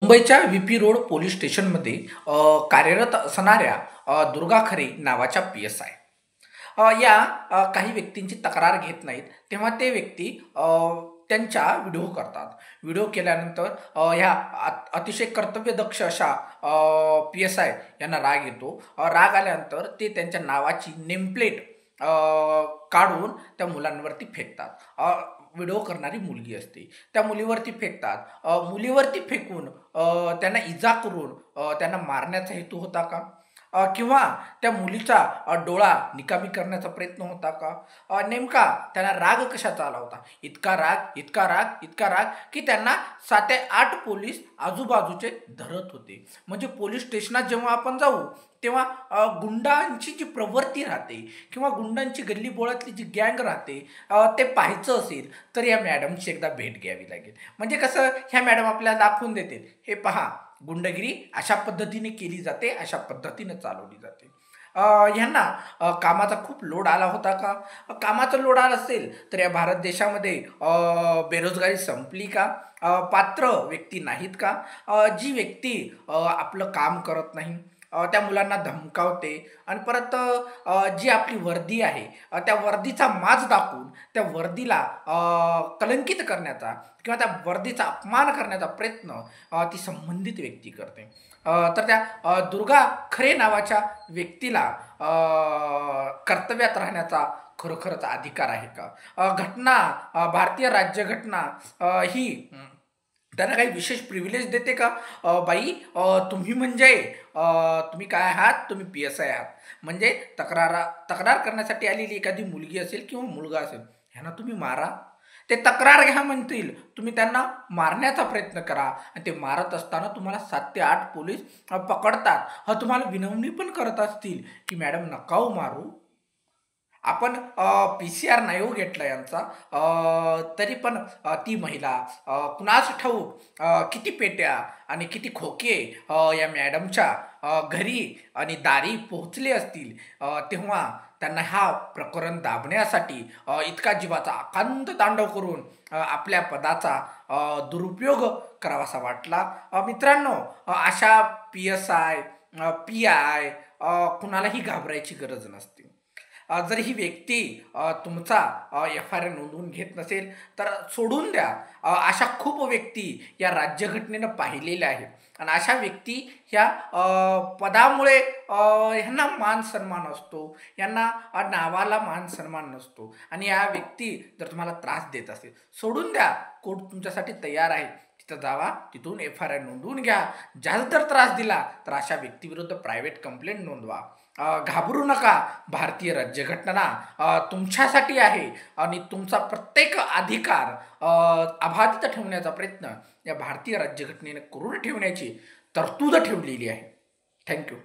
मुंबईच्या VP. Road police स्टेशनमध्ये कार्यरत असणाऱ्या दुर्गा खरे नावाच्या पी.एस.आय. या काही व्यक्तींची तक्रार घेत नाहीत, तेव्हा ते व्यक्ती त्यांच्या व्हिडिओ करतात. व्हिडिओ केल्यानंतर ह्या अतिशय कर्तव्यदक्ष अशा पी.एस.आय यांना राग येतो. राग आल्यानंतर ते त्यांच्या नावाची नेमप्लेट काढून त्या मुलांवरती फेकतात. व्हिडिओ करणारी मुलगी असते, त्या मुलीवरती फेकतात. मुलीवरती फेकून त्यांना इजा करून त्यांना मारण्याचा हेतू होता का? किंवा त्या मुलीचा डोळा निकामी करण्याचा प्रयत्न होता का? नेमका त्यांना राग कशाचा आला होता? इतका राग, इतका राग, इतका राग की त्यांना 7 ते 8 पोलीस आजूबाजूचे धरत होते. म्हणजे पोलीस स्टेशनात जेव्हा आपण जाऊ तेव्हा गुंडांची जी प्रवृत्ती राहते किंवा गुंडांची गल्लीबोळातली जी गँग राहते, ते पाहायचं असेल तर या मॅडमची एकदा भेट घ्यावी लागेल. म्हणजे कसं, ह्या मॅडम आपल्याला दाखवून देतील, हे पहा गुंडगिरी अशा पद्धतीने केली जाते, अशा पद्धतीने चालवली जाते. ह्यांना कामाचा खूप लोड आला होता का? कामाचा लोड आला असेल तर या भारत देशामध्ये बेरोजगारी संपली का? पात्र व्यक्ती नाहीत का? जी व्यक्ती आपलं काम करत नाही, त्या मुलांना धमकावते आणि परत जी आपली वर्दी आहे त्या वर्दीचा माज दाखवून त्या वर्दीला कलंकित करण्याचा किंवा त्या वर्दीचा अपमान करण्याचा प्रयत्न ती संबंधित व्यक्ती करते. तर त्या दुर्गा खरे नावाच्या व्यक्तीला कर्तव्यात राहण्याचा खरोखरच अधिकार आहे का? घटना भारतीय राज्यघटना ही त्यांना काही विशेष प्रिव्हिलेज देते का? बाई, तुम्ही म्हणजे तुम्ही काय आहात? तुम्ही पी.एस.आय आहात. म्हणजे तक्रार करण्यासाठी आलेली एखादी मुलगी असेल किंवा मुलगा असेल, ह्यांना तुम्ही मारा. ते तक्रार घ्या म्हणतील, तुम्ही त्यांना मारण्याचा प्रयत्न करा आणि ते मारत असताना तुम्हाला 7 ते 8 पोलीस पकडतात. तुम्हाला विनवणी पण करत असतील की मॅडम नका हो मारू. आपण पी.सी.आर नाही हो घेतला यांचा, तरी पण ती महिला कुणास ठाऊक किती पेट्या आणि किती खोके या मॅडमच्या घरी आणि दारी पोहोचले असतील. तेव्हा त्यांना हा प्रकरण दाबण्यासाठी इतका जीवाचा आकांत तांडव करून आपल्या पदाचा दुरुपयोग करावासा वाटला. मित्रांनो, अशा पी.एस.आय, पी.आय कुणालाही घाबरायची गरज नसते. जर ही व्यक्ती तुमचा एफ.आय.आर नोंदवून घेत नसेल तर सोडून द्या. अशा खूप व्यक्ती या राज्यघटनेनं पाहिलेल्या आहेत आणि अशा व्यक्ती ह्या पदामुळे ह्यांना मान सन्मान असतो, यांना नावाला मान सन्मान नसतो आणि या व्यक्ती जर तुम्हाला त्रास देत असेल, सोडून द्या. कोर्ट तुमच्यासाठी तयार आहे, तिथं जावा, तिथून एफ.आय.आर नोंदवून घ्या. जास्त जर त्रास दिला तर अशा व्यक्तीविरुद्ध प्रायव्हेट कंप्लेंट नोंदवा. घाबरू नका. भारतीय राज्यघटना तुमच्यासाठी आहे आणि तुमचा प्रत्येक अधिकार अबाधित ठेवण्याचा प्रयत्न या भारतीय राज्यघटनेने करून ठेवण्याची तरतूद ठेवलेली आहे. थँक्यू.